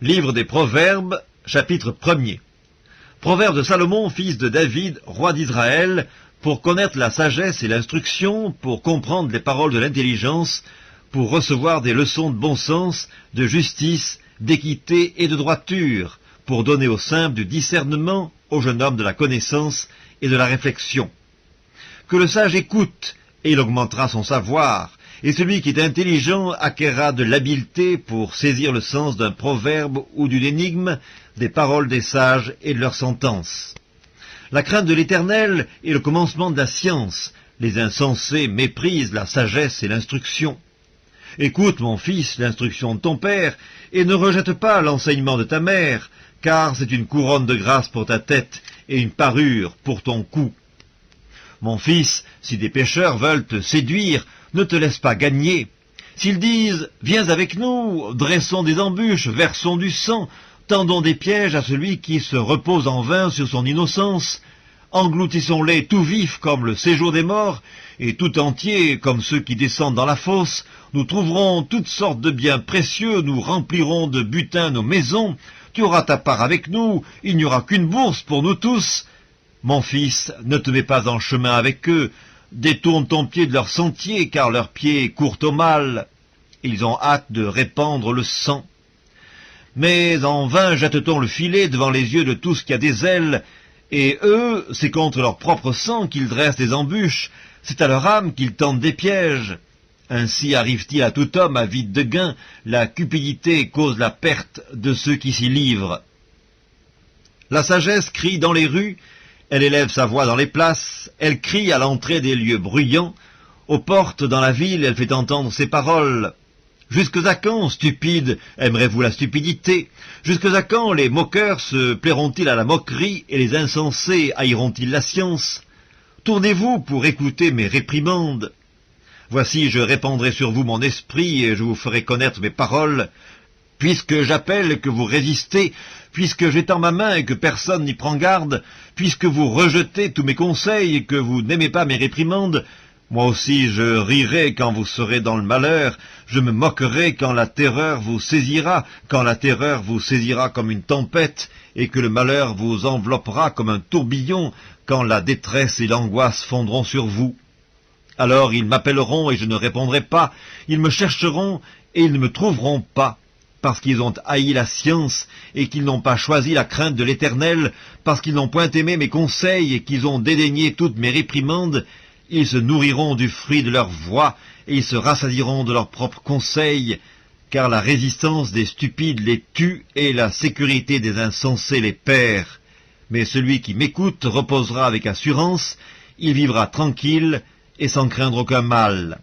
Livre des Proverbes, chapitre 1er. Proverbes de Salomon, fils de David, roi d'Israël, pour connaître la sagesse et l'instruction, pour comprendre les paroles de l'intelligence, pour recevoir des leçons de bon sens, de justice, d'équité et de droiture, pour donner aux simples du discernement, aux jeunes hommes de la connaissance et de la réflexion. Que le sage écoute, et il augmentera son savoir, et celui qui est intelligent acquerra de l'habileté pour saisir le sens d'un proverbe ou d'une énigme, des paroles des sages et de leurs sentences. La crainte de l'Éternel est le commencement de la science. Les insensés méprisent la sagesse et l'instruction. Écoute, mon fils, l'instruction de ton père, et ne rejette pas l'enseignement de ta mère, car c'est une couronne de grâce pour ta tête et une parure pour ton cou. Mon fils, si des pécheurs veulent te séduire, ne te laisse pas gagner. S'ils disent « Viens avec nous, dressons des embûches, versons du sang, tendons des pièges à celui qui se repose en vain sur son innocence, engloutissons-les tout vifs comme le séjour des morts, et tout entiers comme ceux qui descendent dans la fosse, nous trouverons toutes sortes de biens précieux, nous remplirons de butin nos maisons, tu auras ta part avec nous, il n'y aura qu'une bourse pour nous tous. Mon fils, ne te mets pas en chemin avec eux, détourne ton pied de leur sentier, car leurs pieds courent au mal. Ils ont hâte de répandre le sang. Mais en vain jette-t-on le filet devant les yeux de tout ce qui a des ailes, et eux, c'est contre leur propre sang qu'ils dressent des embûches, c'est à leur âme qu'ils tentent des pièges. Ainsi arrive-t-il à tout homme avide de gain, la cupidité cause la perte de ceux qui s'y livrent. La sagesse crie dans les rues, elle élève sa voix dans les places, elle crie à l'entrée des lieux bruyants, aux portes dans la ville, elle fait entendre ses paroles. Jusque à quand, stupides, aimerez-vous la stupidité? Jusque à quand les moqueurs se plairont-ils à la moquerie et les insensés haïront-ils la science? Tournez-vous pour écouter mes réprimandes. Voici, je répandrai sur vous mon esprit et je vous ferai connaître mes paroles. Puisque j'appelle que vous résistez, puisque j'étends ma main et que personne n'y prend garde, puisque vous rejetez tous mes conseils et que vous n'aimez pas mes réprimandes, moi aussi je rirai quand vous serez dans le malheur, je me moquerai quand la terreur vous saisira comme une tempête, et que le malheur vous enveloppera comme un tourbillon, quand la détresse et l'angoisse fondront sur vous. Alors ils m'appelleront et je ne répondrai pas, ils me chercheront et ils ne me trouveront pas, parce qu'ils ont haï la science et qu'ils n'ont pas choisi la crainte de l'Éternel, parce qu'ils n'ont point aimé mes conseils et qu'ils ont dédaigné toutes mes réprimandes, ils se nourriront du fruit de leur voix et ils se rassasieront de leurs propres conseils, car la résistance des stupides les tue et la sécurité des insensés les perd. Mais celui qui m'écoute reposera avec assurance, il vivra tranquille et sans craindre aucun mal.